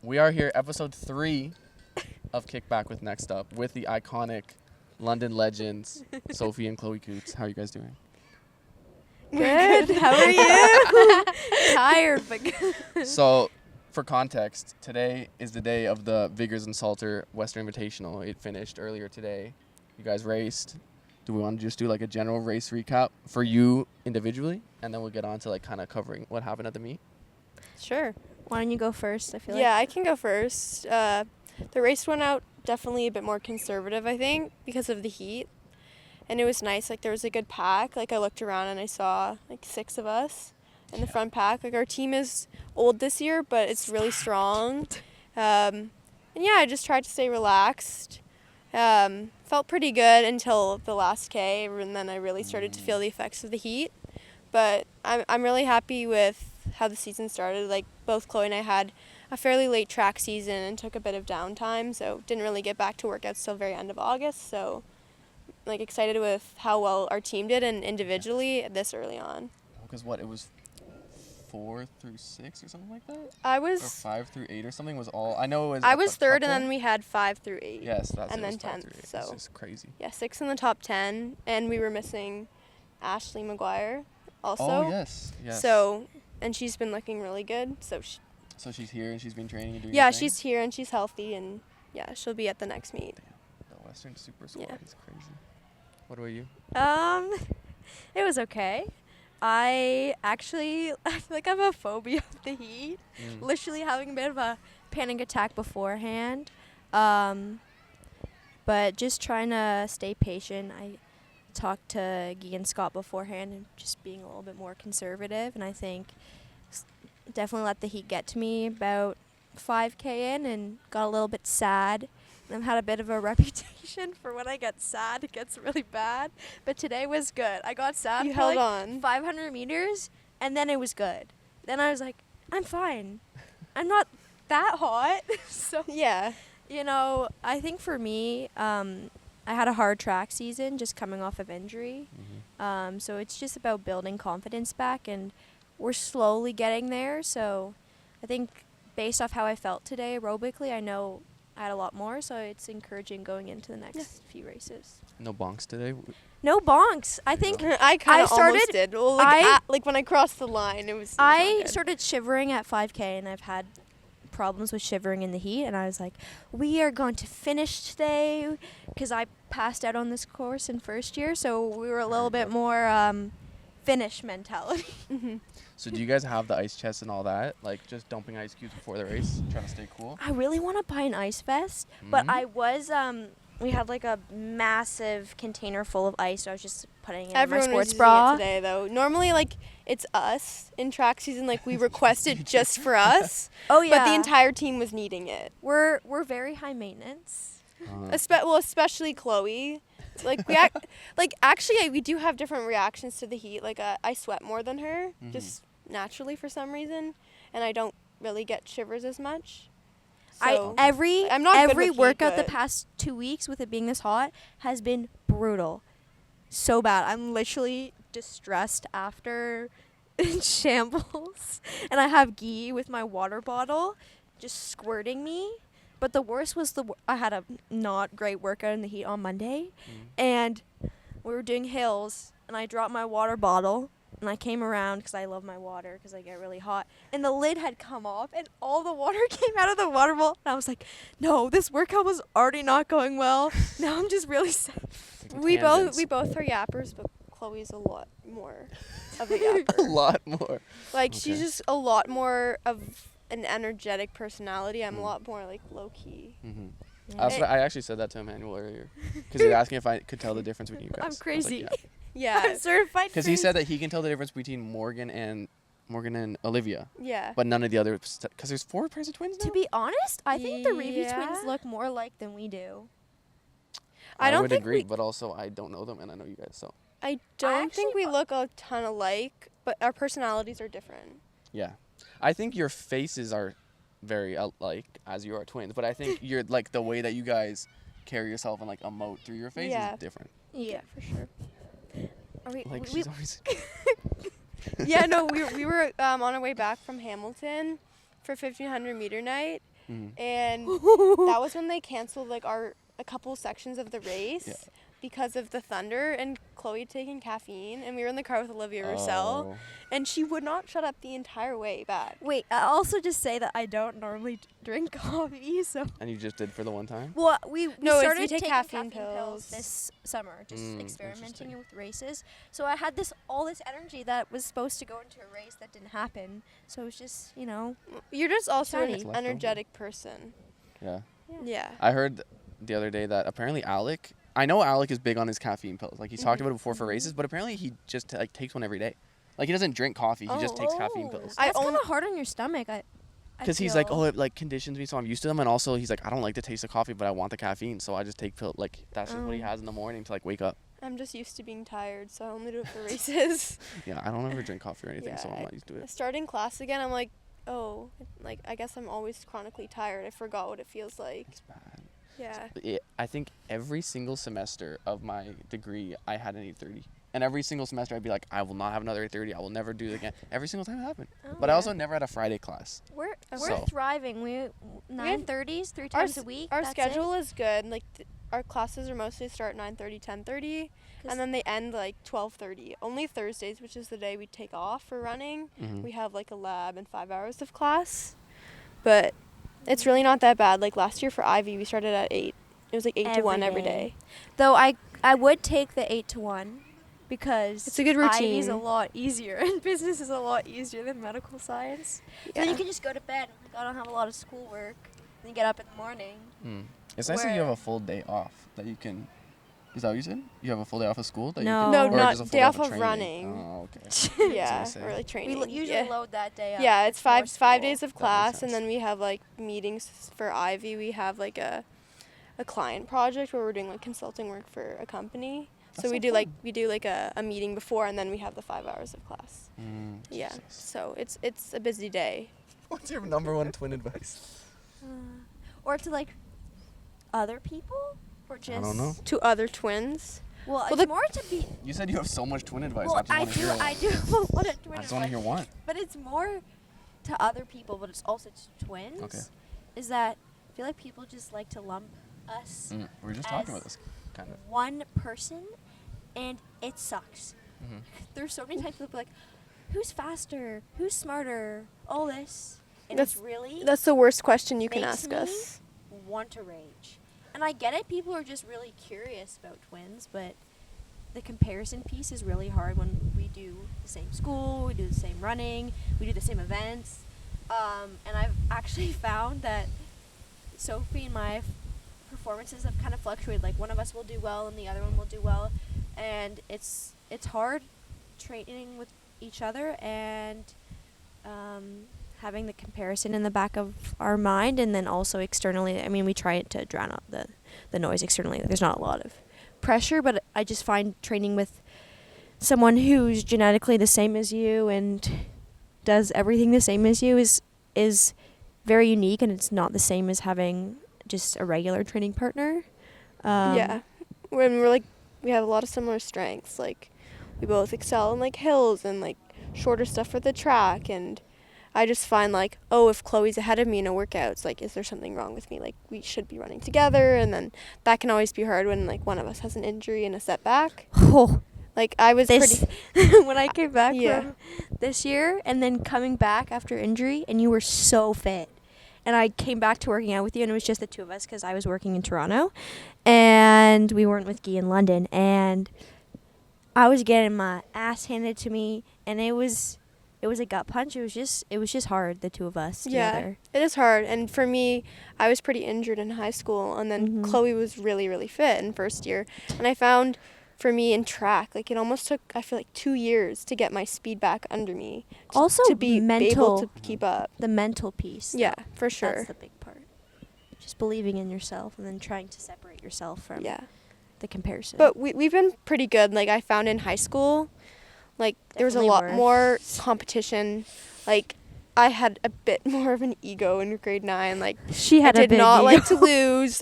We are here, episode 3 of Kickback with Next Up, with the iconic London legends, Sophie and Chloe Coutts. How are you guys doing? Good. How are you? Tired, but good. So, for context, today is the day of the Vigors and Salter Western Invitational. It finished earlier today. You guys raced. Do we want to just do like a general race recap for you individually? And then we'll get on to like kind of covering what happened at the meet? Sure. Why don't you go first? I feel Yeah, I can go first. The race went out definitely a bit more conservative, I think, because of the heat. And it was nice. Like, there was a good pack. Like, I looked around and I saw, like, 6 of us in the front pack. Like, our team is old this year, but it's really strong. And, yeah, I just tried to stay relaxed. Felt pretty good until the last K, and then I really started to feel the effects of the heat. But I'm really happy with how the season started. Like, both Chloe and I had a fairly late track season and took a bit of downtime, so didn't really get back to workouts till very end of August. So, like, excited with how well our team did and individually this early on. Because what, it was 4 through 6 or something like that? I Or was 5 through 8 or something was all. I know it was. I was a third, couple. and then we had 5 through 8. Yes, that's and it. then It was 5 through 10th, 8. so- It's just crazy. Yeah, 6 in the top 10, and we were missing Ashley McGuire also. Oh yes, yes. So, and she's been looking really good. So, So she's here and she's been training and doing. yeah, her thing? she's here and she's healthy, and yeah, she'll be at the next meet. The Western Super Squad Yeah. is crazy. What about you? it was okay. I feel like I have a phobia of the heat. Literally having a bit of a panic attack beforehand. But just trying to stay patient. I talked to Guy and Scott beforehand and just being a little bit more conservative. And I think definitely let the heat get to me about 5K in and got a little bit sad. And I've had a bit of a reputation for when I get sad, it gets really bad. But today was good. I got sad You for held like on. 500 meters, and then it was good. Then I was like, I'm fine. I'm not that hot. So, Yeah. you know, I think for me, I had a hard track season just coming off of injury. So it's just about building confidence back, and we're slowly getting there. So I think based off how I felt today aerobically, I know I had a lot more. So it's encouraging going into the next few races. No bonks today. No bonks. I think I kind of almost started- did. Well, like, like when I crossed the line, it was. I not good. started shivering at 5K, and I've had problems with shivering in the heat, and I was like, we are going to finish today, because I passed out on this course in first year, so we were a little bit more finish mentality. So do you guys have the ice chest and all that? Like just dumping ice cubes before the race, trying to stay cool? I really want to buy an ice vest, but I was we had like a massive container full of ice, so I was just putting it Everyone in my was sports using bra. it today, though. Normally, like, it's us in track season. Like, we request it just for us. Oh yeah, But the entire team was needing it. we're very high maintenance. Especially Chloe. Like, actually, we do have different reactions to the heat. Like, I sweat more than her, just naturally for some reason, and I don't really get shivers as much. So, I'm not good every with heat, workout the but- past 2 weeks with it being this hot has been brutal. So bad. I'm literally distressed after in shambles. And I have Guy with my water bottle just squirting me. But the worst was I had a not great workout in the heat on Monday. And we were doing hills, and I dropped my water bottle. And I came around because I love my water because I get really hot. And the lid had come off and all the water came out of the water bottle. And I was like, no, this workout was already not going well. Now I'm just really sad. we both are yappers, but Chloe's a lot more of a yapper. A lot more. Like, Okay. she's just a lot more of an energetic personality. I'm a lot more, like, low-key. I actually said that to Emmanuel earlier because he was asking if I could tell the difference between you guys. I'm I was like, crazy. Yeah. I'm certified Because he said that he can tell the difference between Morgan and Olivia, Yeah. but none of the other. Because there's 4 pairs of twins now. To be honest, I think the Reeve Yeah. twins look more alike than we do. I don't would think agree, we- but also I don't know them and I know you guys, so I don't think actually we look a ton alike, but our personalities are different. yeah. I think your faces are very alike as you are twins, but I think you're like the way that you guys carry yourself and like emote through your face Yeah. is different. Yeah, for sure. Are we, Like we- she's always. Yeah, no, we were on our way back from Hamilton for 1500 meter night, and that was when they canceled like a couple sections of the race because of the thunder and Chloe taking caffeine, and we were in the car with Olivia Roussel, and she would not shut up the entire way back. Wait, I'll also just say that I don't normally drink coffee, so. And you just did for the one time? Well, we No, it's started you take taking caffeine pills pills. this summer, just experimenting interesting. with races. So I had all this energy that was supposed to go into a race that didn't happen. So it was just, You're just also Shiny. an energetic person. Yeah. Yeah. I heard the other day that apparently Alec, I know Alec is big on his caffeine pills. Like, he's talked about it before for races, but apparently he just, like, takes one every day. Like, he doesn't drink coffee. He just takes caffeine pills. That's kind of hard on your stomach. Because he's like, oh, it, like, conditions me, so I'm used to them. And also, he's like, I don't like the taste of coffee, but I want the caffeine. So I just take pills. Like, that's just what he has in the morning to, like, wake up. I'm just used to being tired, so I only do it for races. Yeah, I don't ever drink coffee or anything, so I'm not used to it. Starting class again, I'm like, oh, like, I guess I'm always chronically tired. I forgot what it feels like. It's bad. Yeah. I think every single semester of my degree, I had an 8:30. And every single semester, I'd be like, I will not have another 8:30. I will never do it again. Every single time it happened. But I also never had a Friday class. We're So- thriving. We 9:30s, 3 times a week. Our that's schedule it. is good. Like, our classes are mostly start 9:30, 10:30, and then they end like 12:30. Only Thursdays, which is the day we take off for running, we have like a lab and 5 hours of class. But it's really not that bad. Like last year for Ivy, we started at 8. It was like 8 to 1 every day. Though I would take the 8 to 1 because It's a good routine. Ivy's a lot easier and business is a lot easier than medical science. Yeah. So you can just go to bed. Like, I don't have a lot of schoolwork. Then you get up in the morning. It's nice that you have a full day off that you can. Is that what you said? You have a full day off of school? That No. You No, can, or not just a full day off of training? running. Oh, okay. Yeah, say. or like training. We usually load that day up. Yeah, it's before 5 school. days of That makes class, and sense. then we have like meetings for Ivy. We have like a client project where we're doing like consulting work for a company. That's So so we do fun. like a meeting before, and then we have the 5 hours of class. Yeah, Jesus. so it's a busy day. What's your number one twin advice? Or to like other people, or just. I don't know. To other twins. Well, Well, it's more to be. You said you have so much twin advice. Well, I just want to hear I do have a lot of twin I just want to hear one. But it's more to other people, but it's also to twins. Okay. Is that I feel like people just like to lump us We were just as talking about this, kind of. one person, and it sucks. There's so many times people be like, "Who's faster? Who's smarter? All this," and it's really That's the worst question you can makes ask me us. want to rage. And I get it. People are just really curious about twins, but the comparison piece is really hard when we do the same school, we do the same running, we do the same events. And I've actually found that Sophie and my performances have kind of fluctuated. Like one of us will do well and the other one will do well, and it's hard training with each other and having the comparison in the back of our mind, and then also externally. I mean, we try to drown out the noise externally. There's not a lot of pressure, but I just find training with someone who's genetically the same as you and does everything the same as you is very unique, and it's not the same as having just a regular training partner. Yeah, when we have a lot of similar strengths. Like we both excel in like hills and like shorter stuff for the track, and I just find like, oh, if Chloe's ahead of me in a workout, it's like, is there something wrong with me? Like we should be running together, and then that can always be hard when like one of us has an injury and a setback. Oh, Like I was this pretty. when I came back Yeah. from this year, and then coming back after injury, and you were so fit. And I came back to working out with you, and it was just the two of us because I was working in Toronto, and we weren't with Guy in London. And I was getting my ass handed to me, and it was a gut punch. It was just hard, the two of us together. Yeah, it is hard. And for me, I was pretty injured in high school, and then Chloe was really, really fit in first year. And I found for me in track, like it almost took, I feel like 2 years to get my speed back under me. Also, to be able to keep up. The mental piece. Yeah, though. for sure. That's the big part. Just believing in yourself and then trying to separate yourself from the comparison. But we've been pretty good. Like I found in high school, like there was a Definitely lot were. more competition. Like I had a bit more of an ego in grade 9. Like she had I a did big not ego. like to lose.